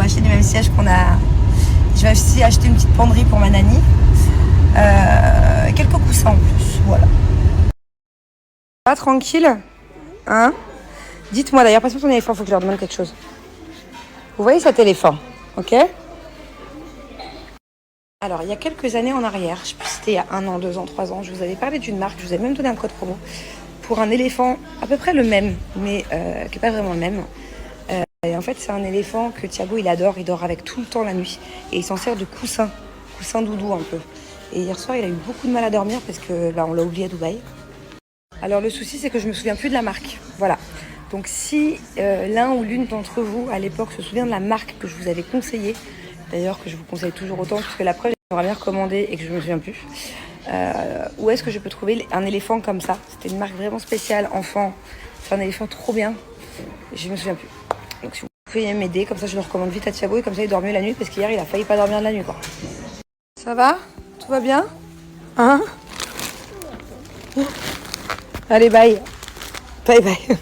acheté les mêmes sièges qu'on a. Je vais aussi acheter une petite penderie pour ma nanny. Quelques coussins en plus, voilà. Pas tranquille, hein? Dites-moi d'ailleurs, passe-moi ton éléphant, faut que je leur demande quelque chose. Vous voyez cet éléphant, ok? Alors, il y a quelques années en arrière, je sais plus si c'était il y a 1 an, 2 ans, 3 ans, je vous avais parlé d'une marque, je vous avais même donné un code promo pour un éléphant à peu près le même, mais qui n'est pas vraiment le même. Et en fait, c'est un éléphant que Thiago, il adore, il dort avec tout le temps la nuit. Et il s'en sert de coussin doudou un peu. Et hier soir, il a eu beaucoup de mal à dormir parce que on l'a oublié à Dubaï. Alors le souci, c'est que je me souviens plus de la marque. Voilà. Donc si l'un ou l'une d'entre vous, à l'époque, se souvient de la marque que je vous avais conseillée, d'ailleurs que je vous conseille toujours autant, parce que la preuve, j'aimerais bien recommander et que je me souviens plus, où est-ce que je peux trouver un éléphant comme ça? C'était une marque vraiment spéciale, enfant. C'est un éléphant trop bien. Je me souviens plus. Donc si vous pouvez m'aider, comme ça je le recommande vite à Thiago et comme ça il dort mieux la nuit, parce qu'hier il a failli pas dormir de la nuit, quoi. Ça va? Tout va bien? Hein? Allez, bye. Bye bye.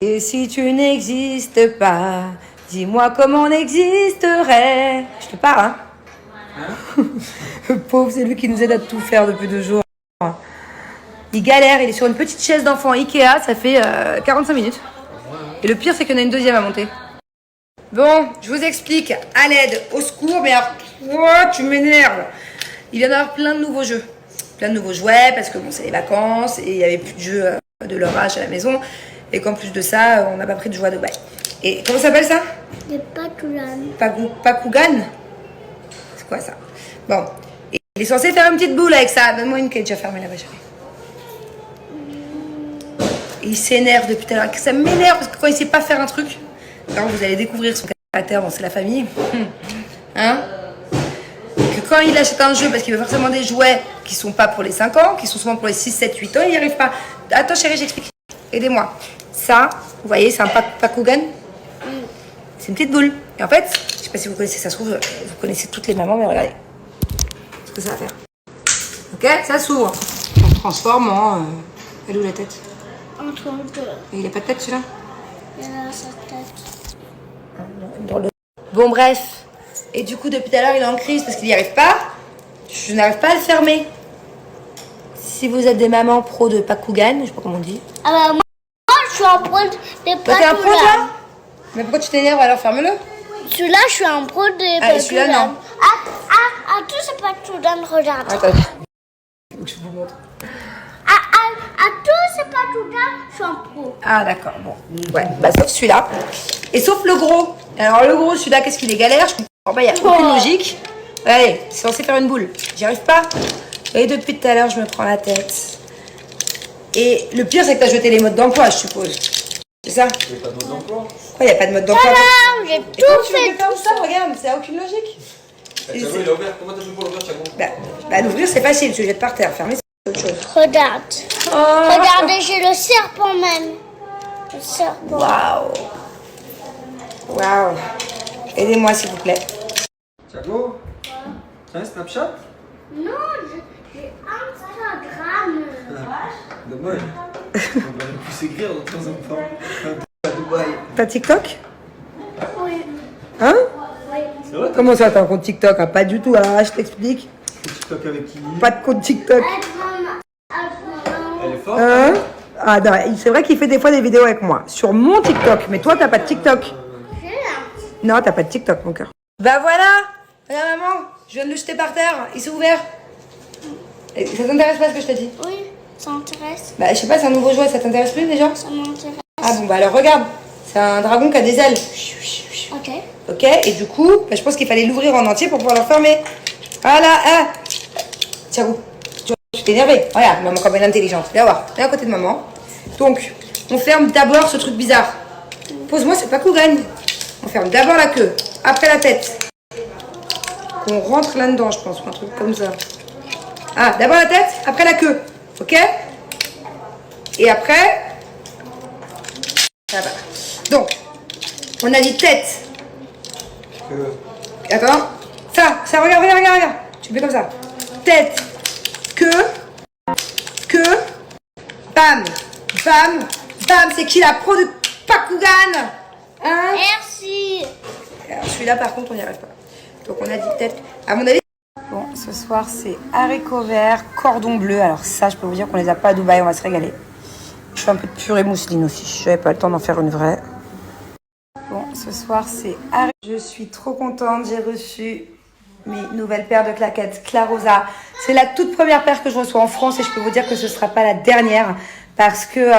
Et si tu n'existes pas, dis-moi comment on existerait. Je te parle, hein? Le pauvre, c'est lui qui nous aide à tout faire depuis 2 jours. Il galère, il est sur une petite chaise d'enfant Ikea, ça fait 45 minutes. Et le pire, c'est qu'il y en a une deuxième à monter. Bon, je vous explique, à l'aide, au secours, mais alors, toi, tu m'énerves. Il vient d'avoir plein de nouveaux jeux. Plein de nouveaux jouets, parce que bon, c'est les vacances, et il n'y avait plus de jeux de leur âge à la maison. Et qu'en plus de ça, on n'a pas pris de jouets à Dubaï. Et comment ça s'appelle ça? Des Pakougan. Pakougan? C'est quoi ça? Bon, et il est censé faire une petite boule avec ça. Donne-moi une qui est déjà fermée là-bas, chérie. Et il s'énerve depuis tout à l'heure. Ça m'énerve, parce que quand il sait pas faire un truc, alors vous allez découvrir son caractère, bon, c'est la famille. Hein? Que quand il achète un jeu, parce qu'il veut forcément des jouets qui sont pas pour les 5 ans, qui sont souvent pour les 6, 7, 8 ans, il n'y arrive pas. Attends chérie, j'explique. Aidez-moi. Ça, vous voyez, c'est un Pakougan. C'est une petite boule. Et en fait, je sais pas si vous connaissez, ça se trouve, vous connaissez toutes les mamans, mais regardez. Ce que ça va faire. Ok, ça s'ouvre. On se transforme en... Elle est où la tête? Entre deux. Et il a pas de tête celui-là? Il a sa tête. Bon bref. Et du coup, depuis tout à l'heure, il est en crise parce qu'il n'y arrive pas. Je n'arrive pas à le fermer. Si vous êtes des mamans pro de Pakougan, je sais pas comment on dit. Ah bah moi, je suis en pro des Toi, t'es un pro, toi? Mais pourquoi tu t'énerves alors? Ferme-le. Celui-là, je suis un pro des Ah, et celui-là, non. Tout c'est Pakougan, regarde. Attends. Faut que je vous montre. Tout c'est Pakougan, je suis un pro. Ah, d'accord. Bon. Ouais, bah sauf celui-là. Et sauf le gros. Alors, le gros, celui-là, qu'est-ce qu'il est galère? Je comprends pas, il n'y a aucune logique. Allez, c'est censé faire une boule. J'y arrive pas. Et depuis tout à l'heure, je me prends la tête. Et le pire, c'est que t'as jeté les modes d'emploi, je suppose. C'est ça? Il n'y a pas de mode d'emploi. Pourquoi il n'y a pas de mode d'emploi? J'ai Et tout comment tu veux fait. faire ça? Regarde, ça n'a aucune logique. Thiago, il est ouvert. Comment t'as fait pour l'ouvrir, Thiago? Bah, l'ouvrir, c'est facile. Tu le jettes par terre. Fermer, c'est autre chose. Regarde. Oh. Regardez, j'ai le serpent même. Le serpent. Waouh. Waouh. Aidez-moi, s'il vous plaît. Thiago? Tiens, Snapchat? Non, j'ai Instagram. Dommage. On aurait pu s'écrire de temps en temps. À Dubaï. T'as TikTok? Oui. Hein? Oui. C'est vrai? Comment ça, t'as un compte TikTok? Ah, pas du tout. Alors, je t'explique. TikTok avec qui? Pas de compte TikTok. Elle est forte? Hein? Ah, non, c'est vrai qu'il fait des fois des vidéos avec moi. Sur mon TikTok. Mais toi, t'as pas de TikTok. Non, t'as pas de TikTok, mon cœur. Bah voilà! Regarde, maman. Je viens de le jeter par terre. Il s'est ouvert. Et ça t'intéresse pas ce que je te dis? Oui, ça m'intéresse. Bah, je sais pas, c'est un nouveau jouet. Ça t'intéresse plus déjà? Ça m'intéresse. Ah bon, bah alors regarde. C'est un dragon qui a des ailes. Ok. Ok, et du coup, bah, je pense qu'il fallait l'ouvrir en entier pour pouvoir le refermer. Voilà, ah. Thiago, tu t'es énervé. Regarde, maman comme elle est intelligente. Viens voir, viens à côté de maman. Donc, on ferme d'abord ce truc bizarre. Pose-moi, c'est pas qu'on gagne. On ferme d'abord la queue, après la tête. On rentre là-dedans, je pense, ou un truc comme ça. Ah, d'abord la tête, après la queue. Ok? Et après... Ça va. Donc, on a dit tête. Attends. Ça, regarde. Tu fais comme ça. Tête, queue, bam, bam, bam. C'est qui la pro de Pakougan? celui-là, par contre, on n'y arrive pas. Donc, on a dit peut-être, à mon avis... Bon, ce soir, c'est haricots verts, cordon bleu. Alors ça, je peux vous dire qu'on les a pas à Dubaï, on va se régaler. Je fais un peu de purée mousseline aussi. Je n'avais pas le temps d'en faire une vraie. Bon, ce soir, c'est haricots. Je suis trop contente. J'ai reçu mes nouvelles paires de claquettes Clarosa. C'est la toute première paire que je reçois en France et je peux vous dire que ce ne sera pas la dernière parce que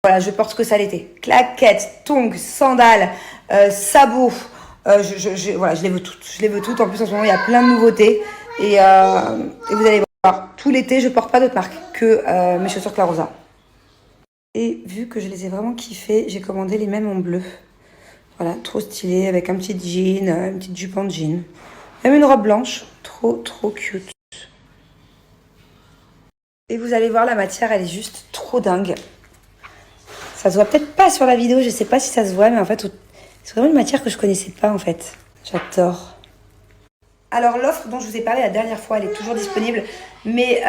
voilà, je porte que ça l'été. Claquettes, tongs, sandales, sabots. Voilà, je les veux toutes. Je les veux toutes. En plus, en ce moment, il y a plein de nouveautés. Et vous allez voir, tout l'été, je porte pas d'autres marques que mes chaussures Clarosa. Et vu que je les ai vraiment kiffées, j'ai commandé les mêmes en bleu. Voilà, trop stylé, avec un petit jean, une petite jupe en jean. Même une robe blanche, trop cute. Et vous allez voir, la matière, elle est juste trop dingue. Ça se voit peut-être pas sur la vidéo, je sais pas si ça se voit, mais en fait, c'est vraiment une matière que je connaissais pas en fait. J'adore. Alors l'offre dont je vous ai parlé la dernière fois, elle est toujours disponible, mais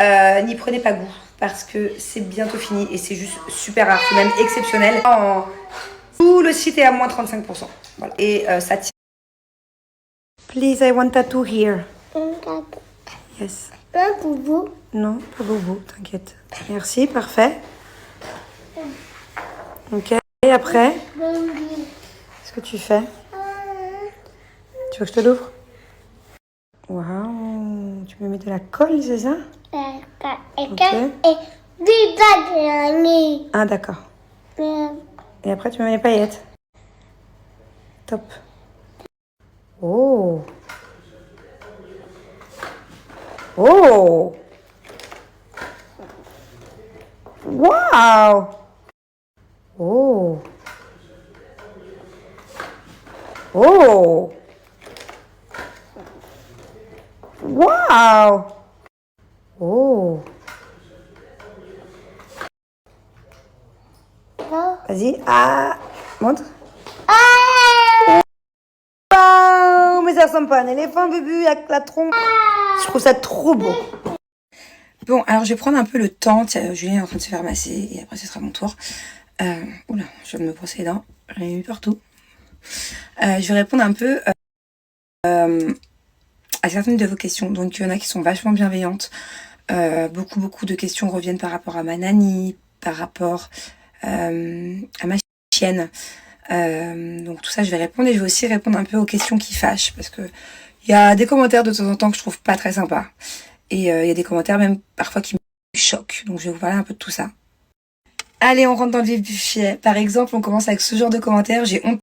n'y prenez pas goût parce que c'est bientôt fini et c'est juste super rare, c'est même exceptionnel. Tout le site est à moins 35%. Voilà. Et ça tient. Please, I want tattoo here. Yes. Un boubou. Non, pas bobo, t'inquiète. Merci, parfait. Ok, et après, qu'est-ce que tu fais? Tu veux que je te l'ouvre? Waouh, tu me mets de la colle, c'est ça? Et du bagage. Ah, d'accord. Et après, tu me mets les paillettes. Top. Oh. Oh. Waouh. Oh. Oh. Waouh. Oh. Vas-y. Ah. Montre. Waouh. Mais ça ressemble pas à un éléphant, Bubu, avec la trompe. Je trouve ça trop beau. Bon, alors je vais prendre un peu le temps. Tiens, Julien est en train de se faire masser et après ce sera mon tour. Oula, je viens de me brosser les dents. J'en ai eu partout. Je vais répondre un peu à certaines de vos questions. Donc il y en a qui sont vachement bienveillantes. Beaucoup de questions reviennent par rapport à ma nanny, par rapport à ma chienne. Donc tout ça, je vais répondre et je vais aussi répondre un peu aux questions qui fâchent parce que il y a des commentaires de temps en temps que je trouve pas très sympas. Et il y a des commentaires même parfois qui me choquent. Donc je vais vous parler un peu de tout ça. Allez, on rentre dans le vif du sujet. Par exemple, on commence avec ce genre de commentaires. J'ai honte